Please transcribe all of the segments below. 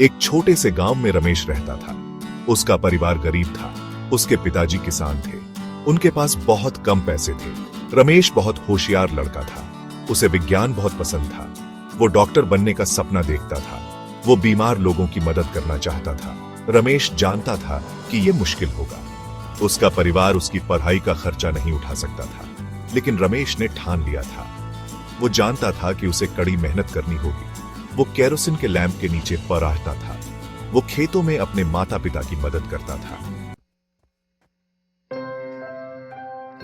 एक छोटे से गांव में रमेश रहता था। उसका परिवार गरीब था। उसके पिताजी किसान थे। उनके पास बहुत कम पैसे थे। रमेश बहुत होशियार लड़का था। उसे विज्ञान बहुत पसंद था। वो डॉक्टर बनने का सपना देखता था। वो बीमार लोगों की मदद करना चाहता था। रमेश जानता था कि यह मुश्किल होगा। उसका परिवार उसकी पढ़ाई का खर्चा नहीं उठा सकता था, लेकिन रमेश ने ठान लिया था। वो जानता था कि उसे कड़ी मेहनत करनी होगी। वो केरोसिन के लैंप के नीचे पराठता था। वो खेतों में अपने माता पिता की मदद करता था।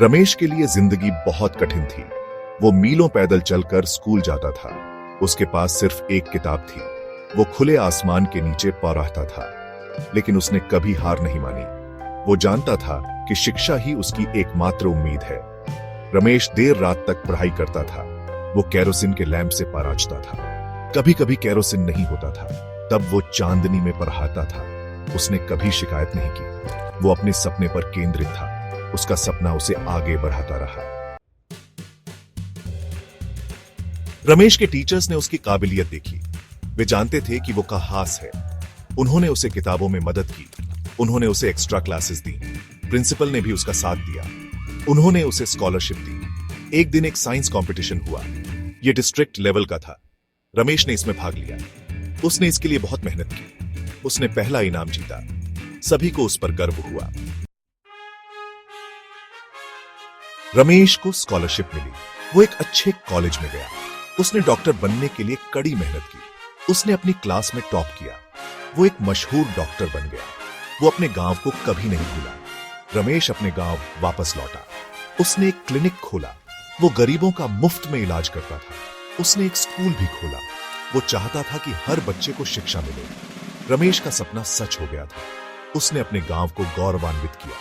रमेश के लिए जिंदगी बहुत कठिन थी। वो मीलों पैदल चलकर स्कूल जाता था। उसके पास सिर्फ एक किताब थी। वो खुले आसमान के नीचे पराठता था, लेकिन उसने कभी हार नहीं मानी। वो जानता था कि शिक्षा ही उसकी एकमात्र उम्मीद है। रमेश देर रात तक पढ़ाई करता था। वो केरोसिन के लैंप से पराठता था। कभी कभी केरोसिन नहीं होता था, तब वो चांदनी में पराठता था। उसने कभी शिकायत नहीं की। वो अपने सपने पर केंद्रित था। उसका सपना उसे आगे बढ़ाता रहा। रमेश के टीचर्स ने उसकी काबिलियत देखी। वे जानते थे कि वो कहास है। उन्होंने उसे किताबों में मदद की। उन्होंने उसे एक्स्ट्रा क्लासेस दी। प्रिंसिपल ने भी उसका साथ दिया। उन्होंने उसे स्कॉलरशिप दी। एक दिन एक साइंस कंपटीशन हुआ। यह डिस्ट्रिक्ट लेवल का था। रमेश ने इसमें भाग लिया। उसने इसके लिए बहुत मेहनत की। उसने पहला इनाम जीता। सभी को उस पर गर्व हुआ। रमेश को स्कॉलरशिप मिली। वो एक अच्छे कॉलेज में गया। उसने डॉक्टर बनने के लिए कड़ी मेहनत की। उसने अपनी क्लास में टॉप किया। वो एक मशहूर डॉक्टर बन गया। वो अपने गांव को कभी नहीं भूला। रमेश अपने गांव वापस लौटा। उसने एक क्लिनिक खोला। वो गरीबों का मुफ्त में इलाज करता था। उसने एक स्कूल भी खोला। वो चाहता था कि हर बच्चे को शिक्षा मिले। रमेश का सपना सच हो गया था। उसने अपने गांव को गौरवान्वित किया।